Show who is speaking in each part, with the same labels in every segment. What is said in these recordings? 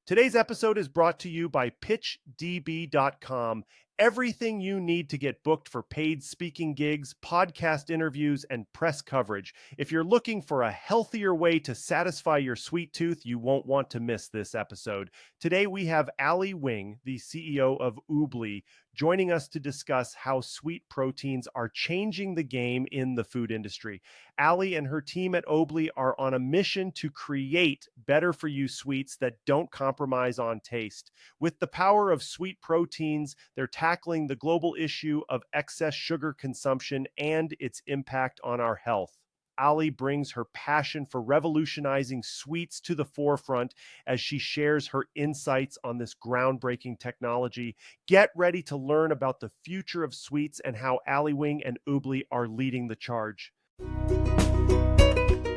Speaker 1: Today's episode is brought to you by pitchdb.com. Everything you need to get booked for paid speaking gigs, podcast interviews, and press coverage. If you're looking for a healthier way to satisfy your sweet tooth, you won't want to miss this episode. Today we have Ali Wing, the CEO of OOBLI, joining us to discuss how sweet proteins are changing the game in the food industry. Ali and her team at OOBLI are on a mission to create better for you sweets that don't compromise on taste. With the power of sweet proteins, they're tackling the global issue of excess sugar consumption and its impact on our health. Ali brings her passion for revolutionizing sweets to the forefront as she shares her insights on this groundbreaking technology. Get ready to learn about the future of sweets and how Ali Wing and OOBLI are leading the charge.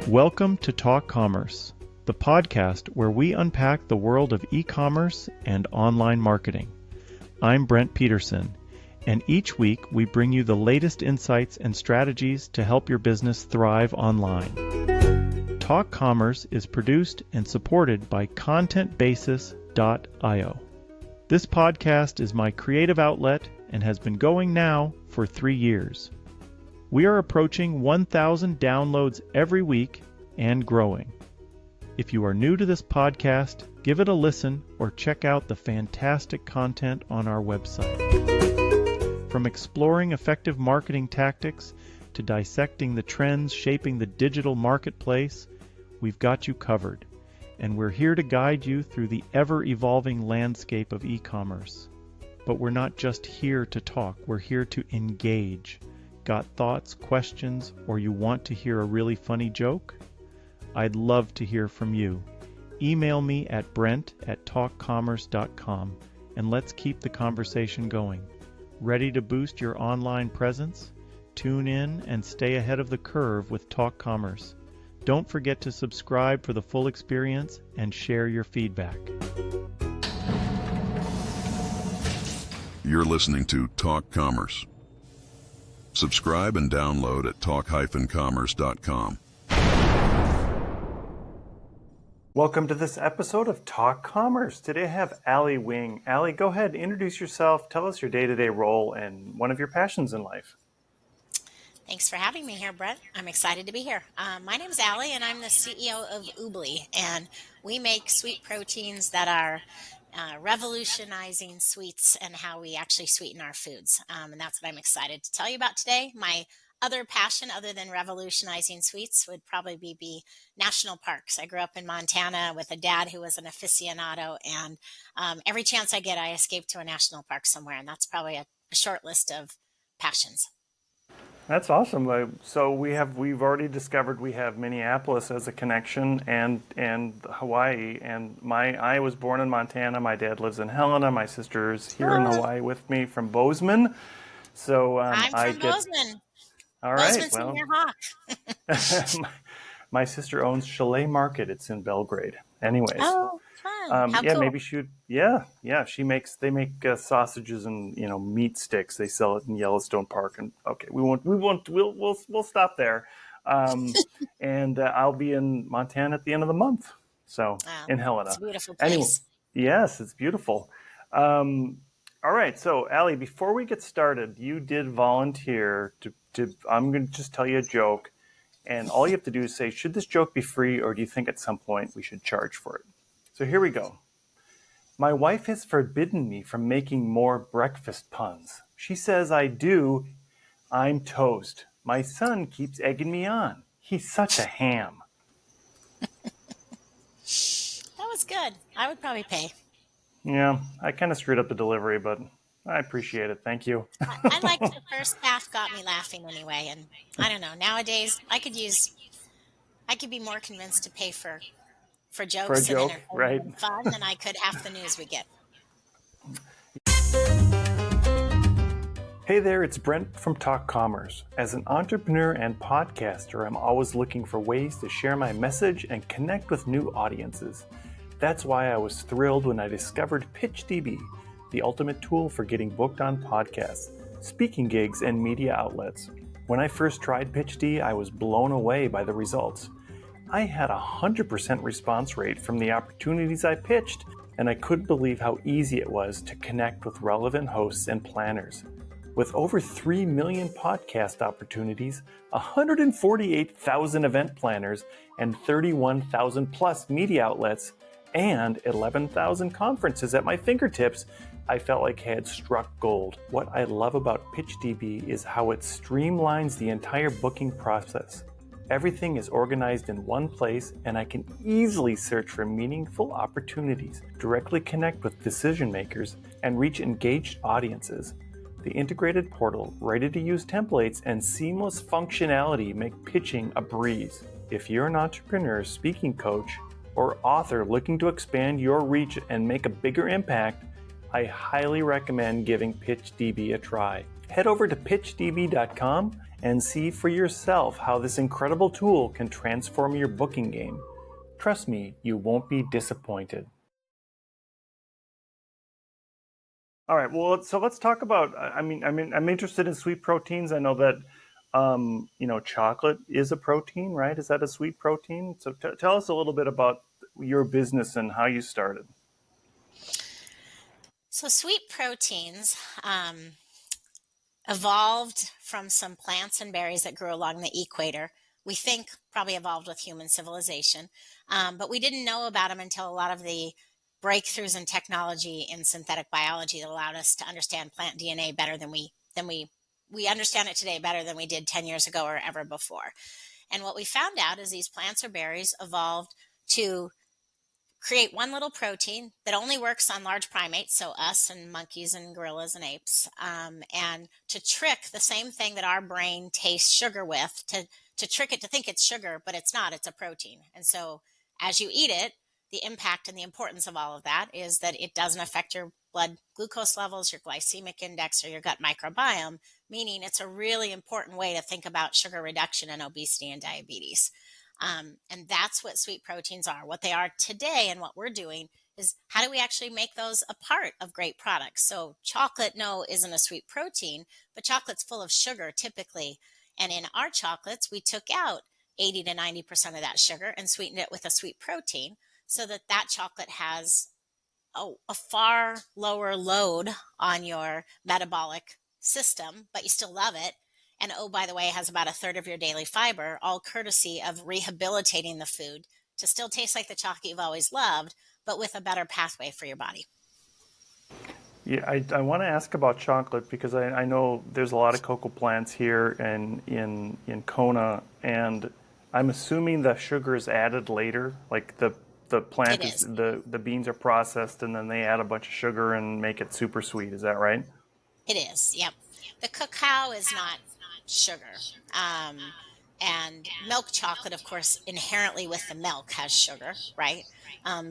Speaker 1: Welcome to Talk Commerce, the podcast where we unpack the world of e-commerce and online marketing. I'm Brent Peterson, and each week we bring you the latest insights and strategies to help your business thrive online. Talk Commerce is produced and supported by ContentBasis.io. This podcast is my creative outlet and has been going now for 3 years. We are approaching 1,000 downloads every week and growing. If you are new to this podcast, give it a listen or check out the fantastic content on our website. From exploring effective marketing tactics to dissecting the trends shaping the digital marketplace, we've got you covered, and we're here to guide you through the ever-evolving landscape of e-commerce. But we're not just here to talk, we're here to engage. Got thoughts, questions, or you want to hear a really funny joke? I'd love to hear from you. Email me at brent@talkcommerce.com and let's keep the conversation going. Ready to boost your online presence? Tune in and stay ahead of the curve with Talk Commerce. Don't forget to subscribe for the full experience and share your feedback.
Speaker 2: You're listening to Talk Commerce. Subscribe and download at talk-commerce.com.
Speaker 3: Welcome to this episode of Talk Commerce. Today I have Ali Wing. Ali, go ahead, introduce yourself, tell us your day-to-day role and one of your passions in life.
Speaker 4: Thanks for having me here, Brett. I'm excited to be here. My name is Ali, and I'm the CEO of OOBLI, and we make sweet proteins that are revolutionizing sweets and how we actually sweeten our foods. And that's what I'm excited to tell you about today. My other passion, other than revolutionizing sweets, would probably be national parks. I grew up in Montana with a dad who was an aficionado, and every chance I get, I escape to a national park somewhere, and that's probably a short list of passions.
Speaker 3: That's awesome. So we've already discovered we have Minneapolis as a connection and Hawaii. And I was born in Montana. My dad lives in Helena. My sister's here in Hawaii with me from Bozeman. So
Speaker 4: I'm from Bozeman.
Speaker 3: All right.
Speaker 4: Bozeman's in your hawk.
Speaker 3: My sister owns Chalet Market. It's in Belgrade. Anyways.
Speaker 4: Oh, fun. How cool.
Speaker 3: Maybe they make sausages and meat sticks. They sell it in Yellowstone Park. And okay, we'll stop there. And I'll be in Montana at the end of the month. So in Helena.
Speaker 4: It's a beautiful place.
Speaker 3: Anyway, yes, it's beautiful. All right. So Ali, before we get started, you did volunteer to I'm going to just tell you a joke. And all you have to do is say, should this joke be free, or do you think at some point we should charge for it? So here we go. My wife has forbidden me from making more breakfast puns. She says I do. I'm toast. My son keeps egging me on. He's such a ham.
Speaker 4: That was good. I would probably pay.
Speaker 3: Yeah, I kind of screwed up the delivery, but I appreciate it. Thank you.
Speaker 4: I like the first half got me laughing anyway. And I don't know, nowadays I could be more convinced to pay for jokes
Speaker 3: for a joke, right?
Speaker 4: And fun than I could half the news we get.
Speaker 3: Hey there, it's Brent from Talk Commerce. As an entrepreneur and podcaster, I'm always looking for ways to share my message and connect with new audiences. That's why I was thrilled when I discovered PitchDB, the ultimate tool for getting booked on podcasts, speaking gigs, and media outlets. When I first tried PitchD, I was blown away by the results. I had a 100% response rate from the opportunities I pitched, and I couldn't believe how easy it was to connect with relevant hosts and planners. With over 3 million podcast opportunities, 148,000 event planners, and 31,000 plus media outlets, and 11,000 conferences at my fingertips, I felt like I had struck gold. What I love about PitchDB is how it streamlines the entire booking process. Everything is organized in one place, and I can easily search for meaningful opportunities, directly connect with decision makers, and reach engaged audiences. The integrated portal, ready-to-use templates, and seamless functionality make pitching a breeze. If you're an entrepreneur, speaking coach, or author looking to expand your reach and make a bigger impact, I highly recommend giving PitchDB a try. Head over to pitchdb.com and see for yourself how this incredible tool can transform your booking game. Trust me, you won't be disappointed. All right, well, so let's talk about. I'm interested in sweet proteins. I know that, chocolate is a protein, right? Is that a sweet protein? So tell us a little bit about your business and how you started.
Speaker 4: So, sweet proteins evolved from some plants and berries that grew along the equator. We think probably evolved with human civilization, but we didn't know about them until a lot of the breakthroughs in technology in synthetic biology that allowed us to understand plant DNA better than we understand it today better than we did 10 years ago or ever before. And what we found out is these plants or berries evolved to create one little protein that only works on large primates, so us and monkeys and gorillas and apes, and to trick the same thing that our brain tastes sugar with, to trick it to think it's sugar, but it's not, it's a protein. And so as you eat it, the impact and the importance of all of that is that it doesn't affect your blood glucose levels, your glycemic index, or your gut microbiome, meaning it's a really important way to think about sugar reduction and obesity and diabetes. And that's what sweet proteins are. What they are today and what we're doing is how do we actually make those a part of great products? So chocolate, no, isn't a sweet protein, but chocolate's full of sugar typically. And in our chocolates, we took out 80 to 90% of that sugar and sweetened it with a sweet protein so that that chocolate has a far lower load on your metabolic system, but you still love it. And oh, by the way, it has about a third of your daily fiber, all courtesy of rehabilitating the food to still taste like the chocolate you've always loved, but with a better pathway for your body.
Speaker 3: Yeah, I want to ask about chocolate because I know there's a lot of cocoa plants here and in Kona, and I'm assuming the sugar is added later, like the plant
Speaker 4: It is.
Speaker 3: the beans are processed and then they add a bunch of sugar and make it super sweet. Is that right?
Speaker 4: It is. Yep. The cacao is not sugar. And milk chocolate, of course, inherently with the milk has sugar, right?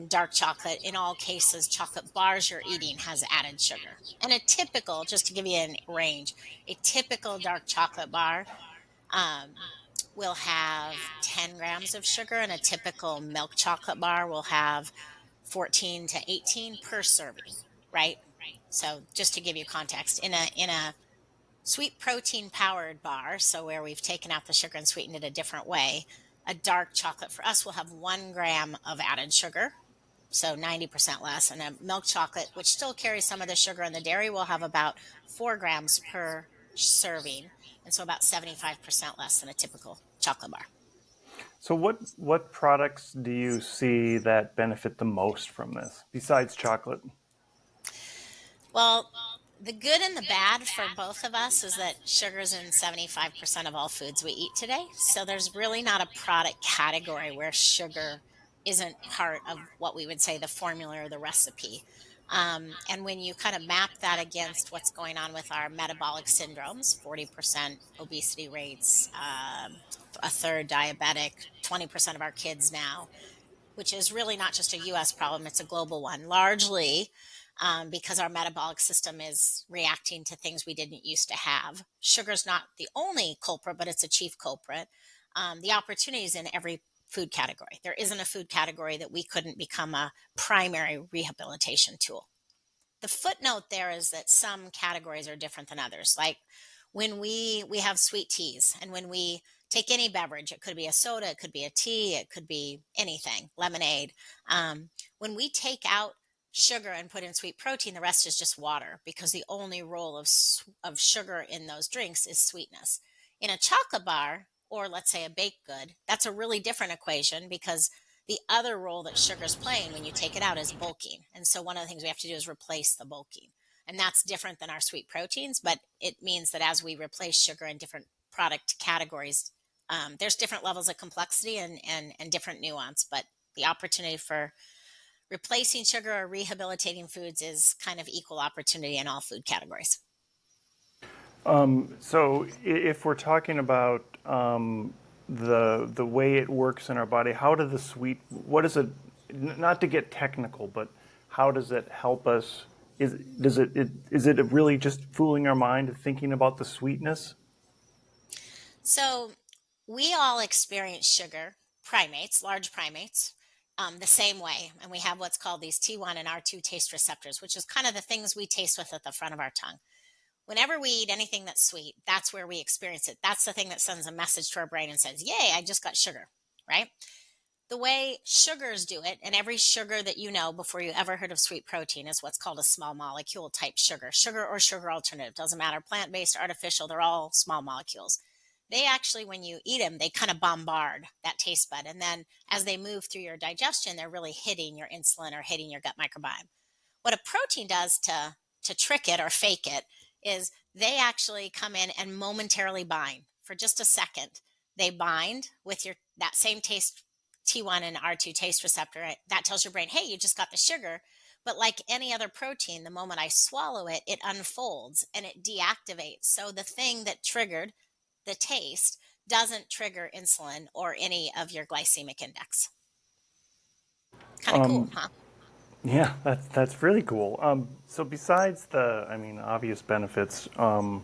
Speaker 4: Dark chocolate, in all cases, chocolate bars you're eating has added sugar. And a typical, just to give you a range, a typical dark chocolate bar um, will have 10 grams of sugar, and a typical milk chocolate bar will have 14 to 18 per serving, right? So just to give you context, in a sweet protein powered bar, so where we've taken out the sugar and sweetened it a different way, a dark chocolate for us will have 1 gram of added sugar, so 90% less. And a milk chocolate, which still carries some of the sugar and the dairy, will have about 4 grams per serving. And so about 75% less than a typical chocolate bar.
Speaker 3: So what products do you see that benefit the most from this besides chocolate?
Speaker 4: Well, the good and the bad for both of us is that sugar's in 75% of all foods we eat today. So there's really not a product category where sugar isn't part of what we would say the formula or the recipe. And when you kind of map that against what's going on with our metabolic syndromes, 40% obesity rates, a third diabetic, 20% of our kids now, which is really not just a US problem, it's a global one, largely because our metabolic system is reacting to things we didn't used to have. Sugar's not the only culprit, but it's a chief culprit. The opportunity is in every food category. There isn't a food category that we couldn't become a primary rehabilitation tool. The footnote there is that some categories are different than others. Like when we have sweet teas, and when we take any beverage, it could be a soda, it could be a tea, it could be anything, lemonade. When we take out sugar and put in sweet protein, the rest is just water, because the only role of sugar in those drinks is sweetness. In a chocolate bar, or let's say a baked good, that's a really different equation, because the other role that sugar is playing when you take it out is bulking. And so one of the things we have to do is replace the bulking. And that's different than our sweet proteins, but it means that as we replace sugar in different product categories, there's different levels of complexity and different nuance, but the opportunity for replacing sugar or rehabilitating foods is kind of equal opportunity in all food categories.
Speaker 3: So if we're talking about the way it works in our body, how do the sweet, what is it, not to get technical, but how does it help us? Is it really just fooling our mind thinking about the sweetness?
Speaker 4: So we all experience sugar, primates, large primates, the same way. And we have what's called these T1 and R2 taste receptors, which is kind of the things we taste with at the front of our tongue. Whenever we eat anything that's sweet, that's where we experience it. That's the thing that sends a message to our brain and says, yay, I just got sugar, right? The way sugars do it, and every sugar that you know before you ever heard of sweet protein is what's called a small molecule type sugar. Sugar or sugar alternative, doesn't matter, plant-based, artificial, they're all small molecules. They actually, when you eat them, they kind of bombard that taste bud. And then as they move through your digestion, they're really hitting your insulin or hitting your gut microbiome. What a protein does to trick it or fake it is they actually come in and momentarily bind for just a second. They bind with your that same taste T1 and R2 taste receptor. That tells your brain, hey, you just got the sugar. But like any other protein, the moment I swallow it, it unfolds and it deactivates. So the thing that triggered the taste doesn't trigger insulin or any of your glycemic index. Kind of cool, huh?
Speaker 3: Yeah, that's really cool. So besides the, I mean, obvious benefits, do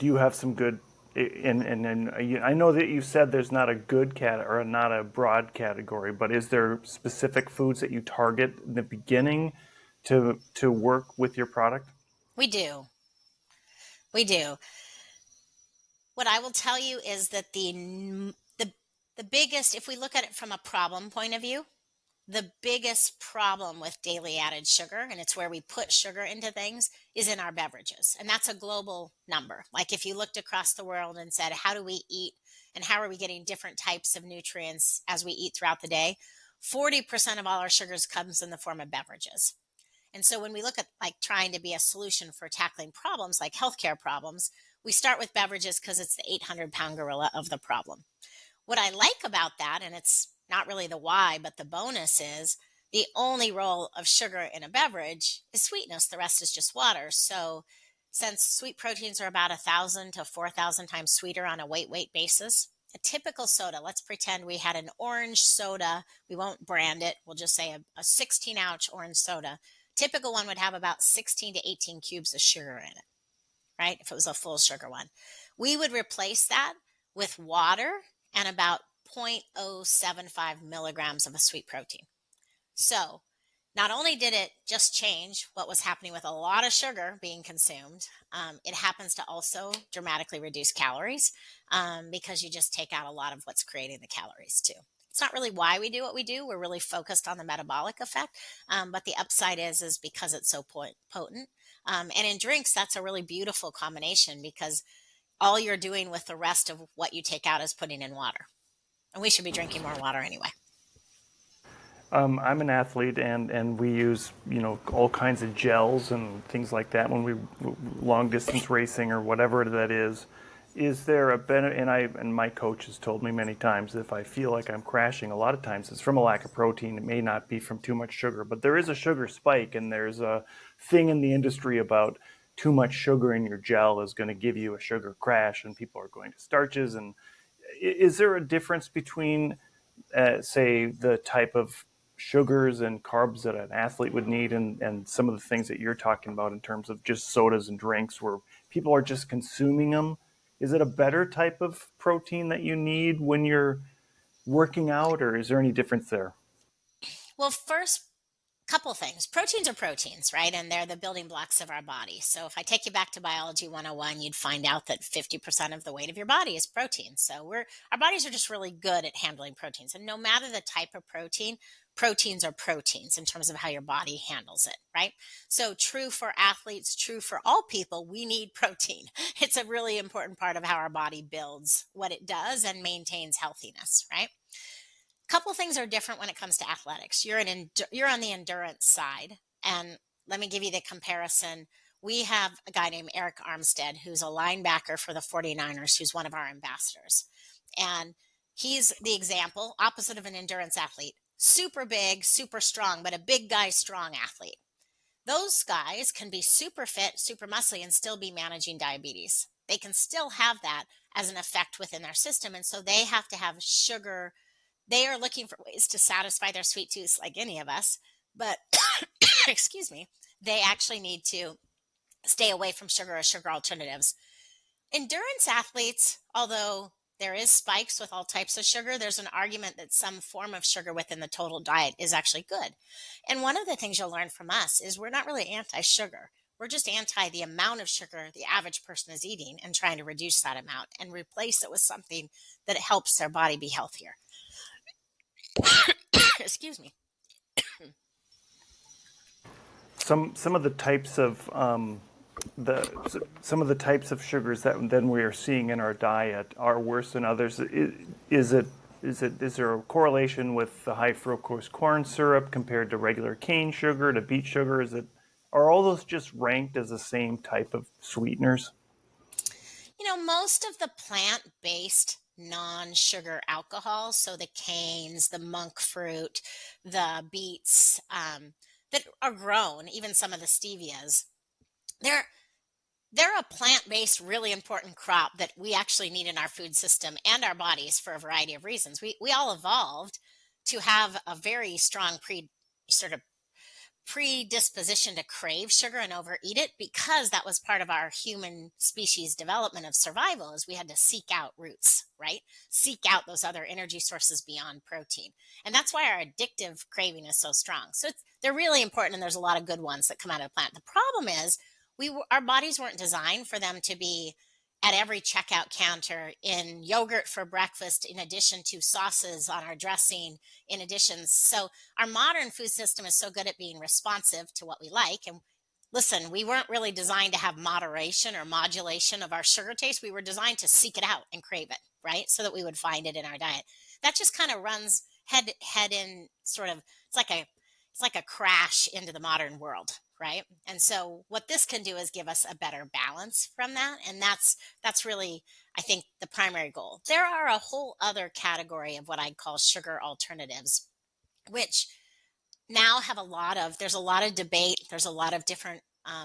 Speaker 3: you have some good? I know that you said there's not a good cat or not a broad category, but is there specific foods that you target in the beginning to work with your product?
Speaker 4: We do. We do. What I will tell you is that the biggest, if we look at it from a problem point of view, the biggest problem with daily added sugar, and it's where we put sugar into things, is in our beverages. And that's a global number. Like if you looked across the world and said, how do we eat and how are we getting different types of nutrients as we eat throughout the day? 40% of all our sugars comes in the form of beverages. And so when we look at like trying to be a solution for tackling problems like healthcare problems, we start with beverages because it's the 800-pound gorilla of the problem. What I like about that, and it's not really the why, but the bonus is the only role of sugar in a beverage is sweetness. The rest is just water. So since sweet proteins are about 1,000 to 4,000 times sweeter on a weight basis, a typical soda, let's pretend we had an orange soda. We won't brand it. We'll just say a 16-ounce orange soda. Typical one would have about 16 to 18 cubes of sugar in it, right? If it was a full sugar one. We would replace that with water and about 0.075 milligrams of a sweet protein. So not only did it just change what was happening with a lot of sugar being consumed, it happens to also dramatically reduce calories because you just take out a lot of what's creating the calories too. It's not really why we do what we do. We're really focused on the metabolic effect, but the upside is because it's so potent. And in drinks, that's a really beautiful combination because all you're doing with the rest of what you take out is putting in water. And we should be drinking more water anyway.
Speaker 3: I'm an athlete, and we use all kinds of gels and things like that when we long distance racing or whatever that is. Is there a benefit? And my coach has told me many times that if I feel like I'm crashing, a lot of times it's from a lack of protein. It may not be from too much sugar, but there is a sugar spike, and there's a thing in the industry about too much sugar in your gel is going to give you a sugar crash, and people are going to starches. And is there a difference between, say, the type of sugars and carbs that an athlete would need and some of the things that you're talking about in terms of just sodas and drinks where people are just consuming them? Is it a better type of protein that you need when you're working out, or is there any difference there?
Speaker 4: Well, first, couple things. Proteins are proteins, right? And they're the building blocks of our body. So if I take you back to biology 101, you'd find out that 50% of the weight of your body is protein. So our bodies are just really good at handling proteins. And no matter the type of protein, proteins are proteins in terms of how your body handles it, right? So true for athletes, true for all people, we need protein. It's a really important part of how our body builds what it does and maintains healthiness, right? Couple things are different when it comes to athletics. You're on the endurance side, and let me give you the comparison. We have a guy named Eric Armstead who's a linebacker for the 49ers, who's one of our ambassadors. And he's the example opposite of an endurance athlete. Super big, super strong, but a big guy, strong athlete. Those guys can be super fit, super muscly, and still be managing diabetes. They can still have that as an effect within their system. And so they have to have sugar. They are looking for ways to satisfy their sweet tooth like any of us. But, excuse me, they actually need to stay away from sugar or sugar alternatives. Endurance athletes, although there is spikes with all types of sugar, there's an argument that some form of sugar within the total diet is actually good. And one of the things you'll learn from us is we're not really anti-sugar. We're just anti the amount of sugar the average person is eating and trying to reduce that amount and replace it with something that helps their body be healthier. Excuse me.
Speaker 3: Some of the types of some of the types of sugars that then we are seeing in our diet are worse than others. Is there a correlation with the high fructose corn syrup compared to regular cane sugar to beet sugar? Are all those just ranked as the same type of sweeteners?
Speaker 4: Most of the plant-based non-sugar alcohols, so the canes, the monk fruit, the beets, that are grown, even some of the stevias, they're they're a plant-based, really important crop that we actually need in our food system and our bodies for a variety of reasons. We all evolved to have a very strong sort of predisposition to crave sugar and overeat it because that was part of our human species development of survival is we had to seek out roots, right? Seek out those other energy sources beyond protein. And that's why our addictive craving is so strong. So they're really important and there's a lot of good ones that come out of the plant. The problem is our bodies weren't designed for them to be at every checkout counter in yogurt for breakfast in addition to sauces on our dressing in addition. So our modern food system is so good at being responsive to what we like. And listen, we weren't really designed to have moderation or modulation of our sugar taste. We were designed to seek it out and crave it, right? So that we would find it in our diet. That just kind of runs head in sort of, it's like a crash into the modern world, right? And so what this can do is give us a better balance from that. And that's really, I think, the primary goal. There are a whole other category of what I'd call sugar alternatives, which now have there's a lot of debate. There's a lot of different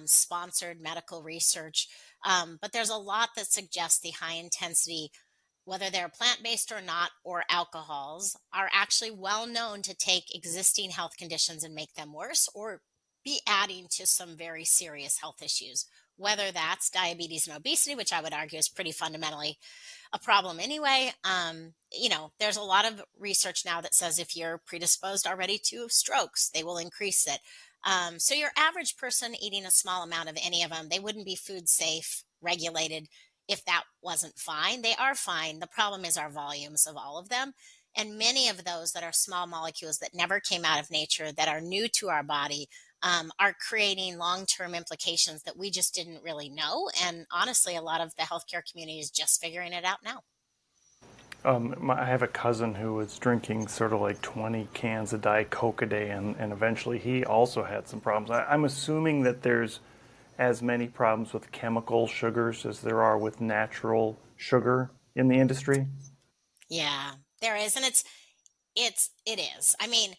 Speaker 4: sponsored medical research, but there's a lot that suggests the high intensity, whether they're plant-based or not, or alcohols, are actually well known to take existing health conditions and make them worse or be adding to some very serious health issues, whether that's diabetes and obesity, which I would argue is pretty fundamentally a problem anyway. There's a lot of research now that says if you're predisposed already to strokes, they will increase it. So your average person eating a small amount of any of them, they wouldn't be food safe, regulated if that wasn't fine. They are fine. The problem is our volumes of all of them. And many of those that are small molecules that never came out of nature, that are new to our body, are creating long-term implications that we just didn't really know. And honestly, a lot of the healthcare community is just figuring it out now.
Speaker 3: I have a cousin who was drinking sort of like 20 cans of Diet Coke a day, and eventually he also had some problems. I'm assuming that there's as many problems with chemical sugars as there are with natural sugar in the industry.
Speaker 4: Yeah, there is. And it is. I mean,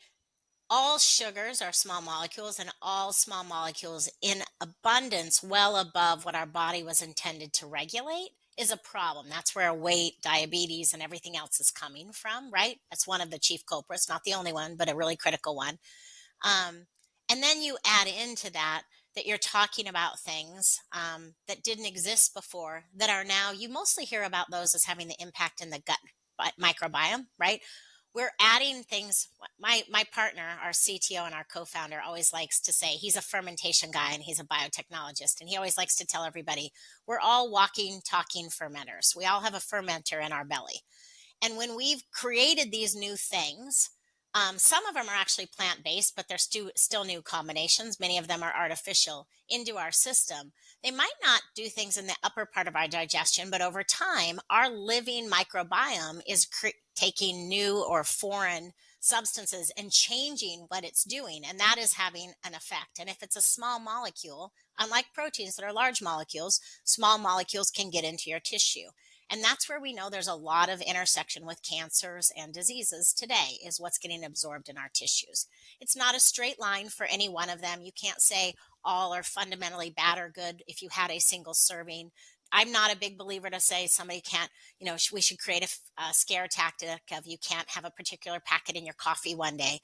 Speaker 4: all sugars are small molecules, and all small molecules in abundance, well above what our body was intended to regulate, is a problem. That's where weight, diabetes, and everything else is coming from, right? That's one of the chief culprits, not the only one, but a really critical one. Um, and then you add into that you're talking about things that didn't exist before that are now, you mostly hear about those as having the impact in the gut microbiome, right? We're adding things. My partner, our CTO and our co-founder, always likes to say he's a fermentation guy and he's a biotechnologist. And he always likes to tell everybody we're all walking, talking fermenters. We all have a fermenter in our belly. And when we've created these new things, Some of them are actually plant based, but they're still new combinations. Many of them are artificial into our system. They might not do things in the upper part of our digestion, but over time, our living microbiome is taking new or foreign substances and changing what it's doing. And that is having an effect. And if it's a small molecule, unlike proteins that are large molecules, small molecules can get into your tissue. And that's where we know there's a lot of intersection with cancers and diseases today, is what's getting absorbed in our tissues. It's not a straight line for any one of them. You can't say all are fundamentally bad or good if you had a single serving. I'm not a big believer to say somebody can't, we should create a scare tactic of you can't have a particular packet in your coffee one day.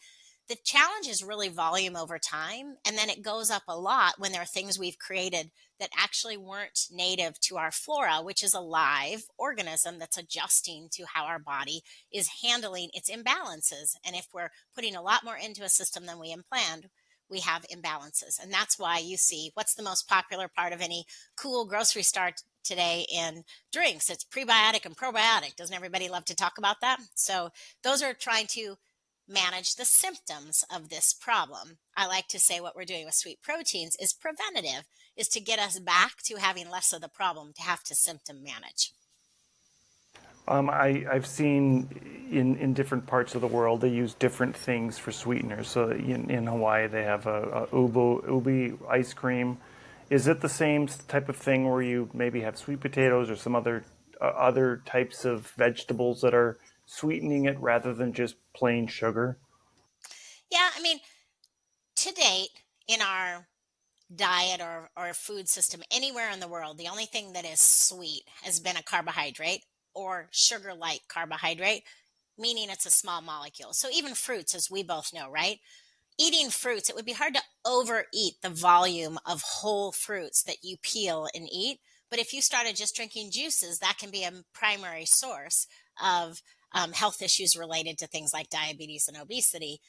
Speaker 4: The challenge is really volume over time. And then it goes up a lot when there are things we've created that actually weren't native to our flora, which is a live organism that's adjusting to how our body is handling its imbalances. And if we're putting a lot more into a system than we planned, we have imbalances. And that's why you see what's the most popular part of any cool grocery store today in drinks. It's prebiotic and probiotic. Doesn't everybody love to talk about that? So those are trying to manage the symptoms of this problem. I like to say what we're doing with sweet proteins is preventative, is to get us back to having less of the problem to have to symptom manage.
Speaker 3: I've seen in different parts of the world they use different things for sweeteners. So in Hawaii they have a OOBLI ice cream. Is it the same type of thing where you maybe have sweet potatoes or some other types of vegetables that are sweetening it rather than just plain sugar?
Speaker 4: Yeah, I mean, to date in our diet or food system anywhere in the world, the only thing that is sweet has been a carbohydrate or sugar like carbohydrate, meaning it's a small molecule. So even fruits, as we both know, right? Eating fruits, it would be hard to overeat the volume of whole fruits that you peel and eat. But if you started just drinking juices, that can be a primary source of health issues related to things like diabetes and obesity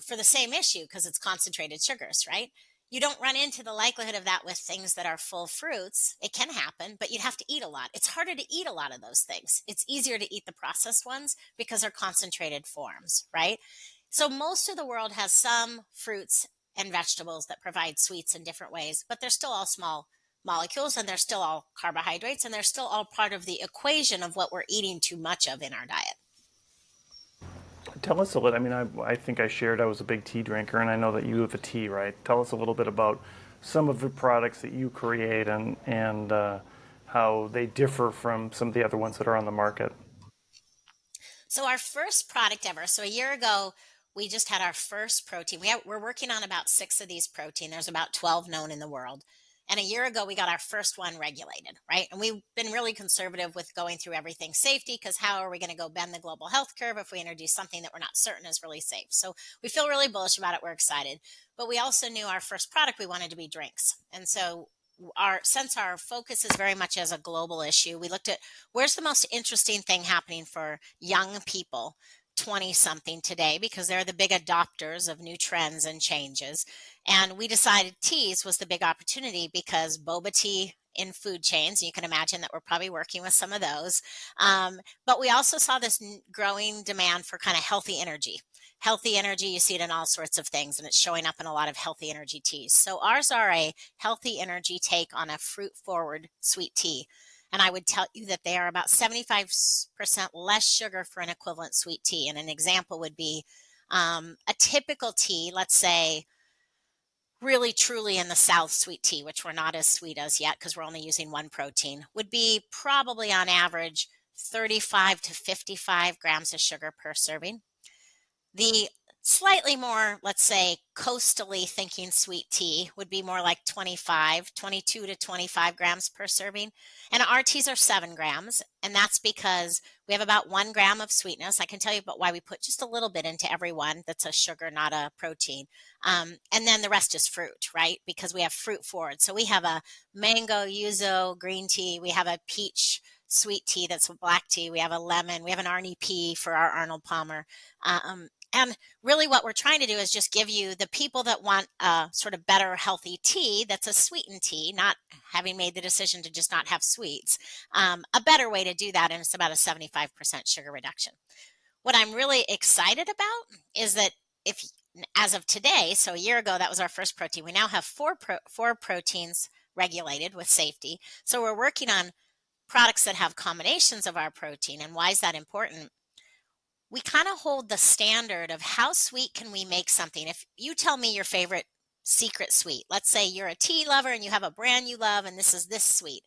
Speaker 4: for the same issue because it's concentrated sugars, right? You don't run into the likelihood of that with things that are full fruits. It can happen, but you'd have to eat a lot. It's harder to eat a lot of those things. It's easier to eat the processed ones because they're concentrated forms, right? So most of the world has some fruits and vegetables that provide sweets in different ways, but they're still all small molecules and they're still all carbohydrates and they're still all part of the equation of what we're eating too much of in our diet.
Speaker 3: Tell us a little. I mean, I think I shared I was a big tea drinker, and I know that you have a tea, right? Tell us a little bit about some of the products that you create and how they differ from some of the other ones that are on the market.
Speaker 4: So our first product ever, so a year ago, we just had our first protein. We're working on about 6 of these protein. There's about 12 known in the world. And a year ago, we got our first one regulated, right? And we've been really conservative with going through everything safety because how are we going to go bend the global health curve if we introduce something that we're not certain is really safe? So we feel really bullish about it. We're excited. But we also knew our first product we wanted to be drinks. And so since our focus is very much as a global issue, we looked at where's the most interesting thing happening for young people 20 something today because they're the big adopters of new trends and changes. And we decided teas was the big opportunity because boba tea in food chains, you can imagine that we're probably working with some of those. But we also saw this growing demand for kind of healthy energy. Healthy energy, you see it in all sorts of things, and it's showing up in a lot of healthy energy teas. So ours are a healthy energy take on a fruit forward sweet tea. And I would tell you that they are about 75% less sugar for an equivalent sweet tea. And an example would be a typical tea, let's say, really truly in the South sweet tea, which we're not as sweet as yet because we're only using one protein, would be probably on average 35 to 55 grams of sugar per serving. The slightly more, let's say, coastally thinking sweet tea would be more like 22 to 25 grams per serving. And our teas are 7 grams. And that's because we have about 1 gram of sweetness. I can tell you about why we put just a little bit into every one. That's a sugar, not a protein. And then the rest is fruit, right? Because we have fruit forward. So we have a mango, yuzu, green tea. We have a peach sweet tea that's a black tea. We have a lemon. We have an Arnie P for our Arnold Palmer. And really what we're trying to do is just give you the people that want a sort of better healthy tea that's a sweetened tea, not having made the decision to just not have sweets, a better way to do that. And it's about a 75% sugar reduction. What I'm really excited about is that if as of today, so a year ago, that was our first protein. We now have four proteins regulated with safety. So we're working on products that have combinations of our protein. And why is that important? We kind of hold the standard of how sweet can we make something. If you tell me your favorite secret sweet, let's say you're a tea lover and you have a brand you love and this is this sweet.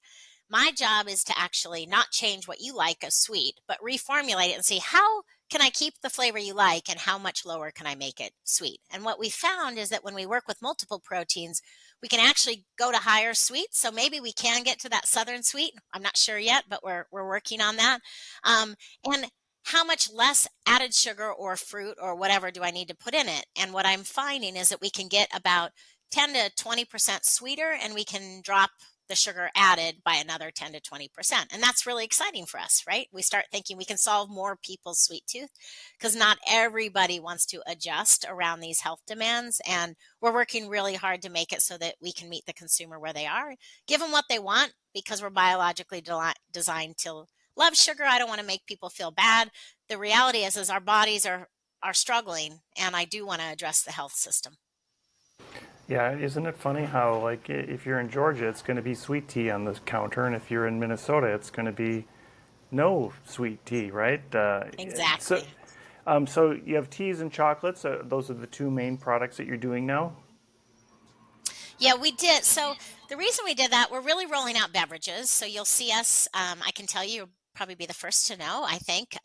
Speaker 4: My job is to actually not change what you like as sweet, but reformulate it and see how can I keep the flavor you like and how much lower can I make it sweet. And what we found is that when we work with multiple proteins, we can actually go to higher sweets. So maybe we can get to that southern sweet. I'm not sure yet, but we're working on that. And how much less added sugar or fruit or whatever do I need to put in it? And what I'm finding is that we can get about 10 to 20% sweeter and we can drop the sugar added by another 10 to 20%. And that's really exciting for us, right? We start thinking we can solve more people's sweet tooth because not everybody wants to adjust around these health demands. And we're working really hard to make it so that we can meet the consumer where they are, give them what they want because we're biologically designed to love sugar. I don't want to make people feel bad. The reality is our bodies are struggling, and I do want to address the health system.
Speaker 3: Yeah, isn't it funny how, like, if you're in Georgia, it's going to be sweet tea on the counter, and if you're in Minnesota, it's going to be no sweet tea, right? So,
Speaker 4: Exactly.
Speaker 3: so you have teas and chocolates. Those are the two main products that you're doing now.
Speaker 4: Yeah, we did. So the reason we did that, we're really rolling out beverages. So you'll see us. I can tell you, you'll probably be the first to know. I think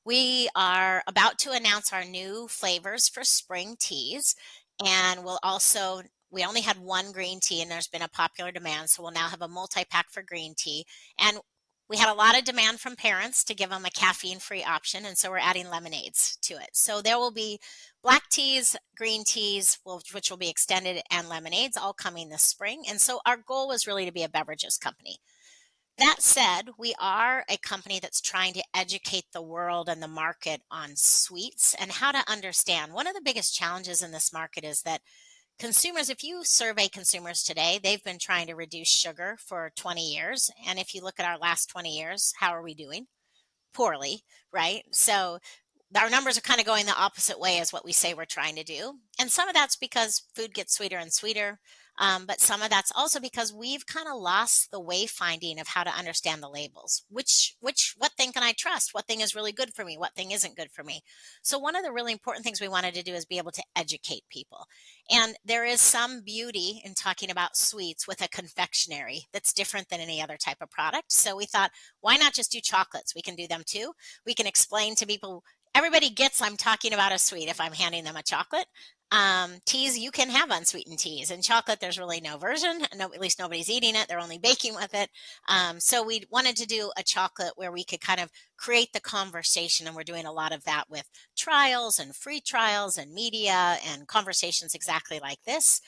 Speaker 4: we are about to announce our new flavors for spring teas, and we'll also. We only had one green tea, and there's been a popular demand, so we'll now have a multi-pack for green tea. And we had a lot of demand from parents to give them a caffeine-free option, and so we're adding lemonades to it. So there will be black teas, green teas, which will be extended, and lemonades all coming this spring. And so our goal was really to be a beverages company. That said, we are a company that's trying to educate the world and the market on sweets and how to understand. One of the biggest challenges in this market is that consumers, if you survey consumers today, they've been trying to reduce sugar for 20 years. And if you look at our last 20 years, how are we doing? Poorly, right? So our numbers are kind of going the opposite way as what we say we're trying to do. And some of that's because food gets sweeter and sweeter. But some of that's also because we've kind of lost the wayfinding of how to understand the labels. What thing can I trust? What thing is really good for me? What thing isn't good for me? So one of the really important things we wanted to do is be able to educate people. And there is some beauty in talking about sweets with a confectionery that's different than any other type of product. So we thought, why not just do chocolates? We can do them too. We can explain to people. Everybody gets I'm talking about a sweet if I'm handing them a chocolate. Teas, you can have unsweetened teas. And chocolate, there's really no version. No, at least nobody's eating it. They're only baking with it. So we wanted to do a chocolate where we could kind of create the conversation. And we're doing a lot of that with trials and free trials and media and conversations exactly like this.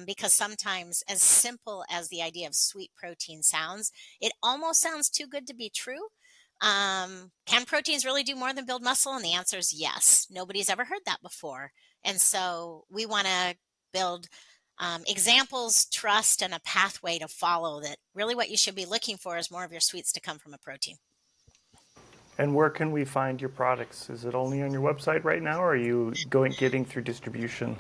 Speaker 4: Because sometimes, as simple as the idea of sweet protein sounds, it almost sounds too good to be true. Can proteins really do more than build muscle? And the answer is yes. Nobody's ever heard that before. And so we want to build examples, trust, and a pathway to follow that really what you should be looking for is more of your sweets to come from a protein.
Speaker 3: And where can we find your products? Is it only on your website right now, or are you getting through distribution?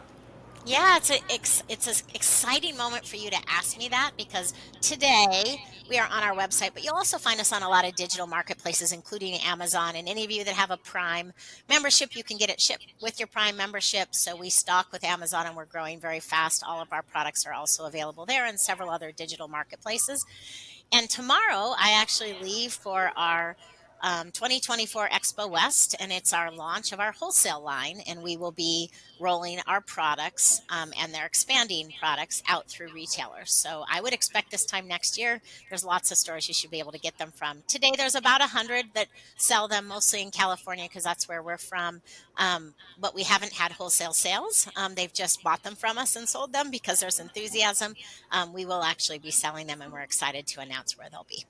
Speaker 4: Yeah, it's an exciting moment for you to ask me that because today we are on our website, but you'll also find us on a lot of digital marketplaces, including Amazon. And any of you that have a Prime membership, you can get it shipped with your Prime membership. So we stock with Amazon and we're growing very fast. All of our products are also available there and several other digital marketplaces. And tomorrow, I actually leave for our 2024 Expo West, and it's our launch of our wholesale line. And we will be rolling our products and they're expanding products out through retailers. So I would expect this time next year, there's lots of stores you should be able to get them from. Today, there's about 100 that sell them, mostly in California, because that's where we're from. But we haven't had wholesale sales. They've just bought them from us and sold them because there's enthusiasm. We will actually be selling them, and we're excited to announce where they'll be.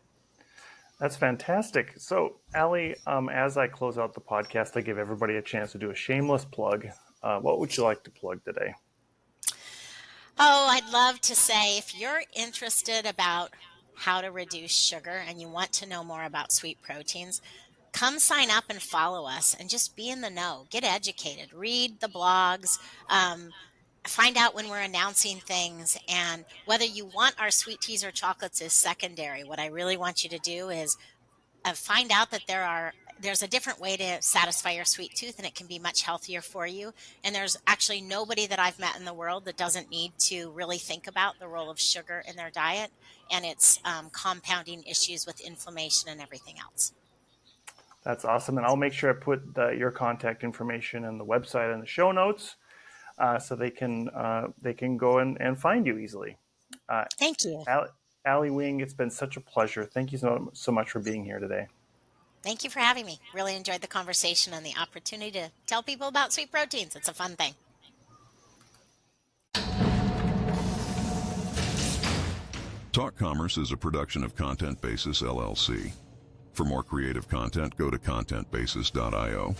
Speaker 3: That's fantastic. So, Allie, as I close out the podcast, I give everybody a chance to do a shameless plug. What would you like to plug today?
Speaker 4: Oh, I'd love to say if you're interested about how to reduce sugar and you want to know more about sweet proteins, come sign up and follow us and just be in the know. Get educated. Read the blogs. Find out when we're announcing things, and whether you want our sweet teas or chocolates is secondary. What I really want you to do is find out that there's a different way to satisfy your sweet tooth, and it can be much healthier for you. And there's actually nobody that I've met in the world that doesn't need to really think about the role of sugar in their diet and its compounding issues with inflammation and everything else.
Speaker 3: That's awesome. And I'll make sure I put your contact information and the website in the show notes, so they can go and find you easily.
Speaker 4: Thank you.
Speaker 3: Allie Wing, it's been such a pleasure. Thank you so much for being here today.
Speaker 4: Thank you for having me. Really enjoyed the conversation and the opportunity to tell people about sweet proteins. It's a fun thing.
Speaker 2: Talk Commerce is a production of Content Basis, LLC. For more creative content, go to contentbasis.io.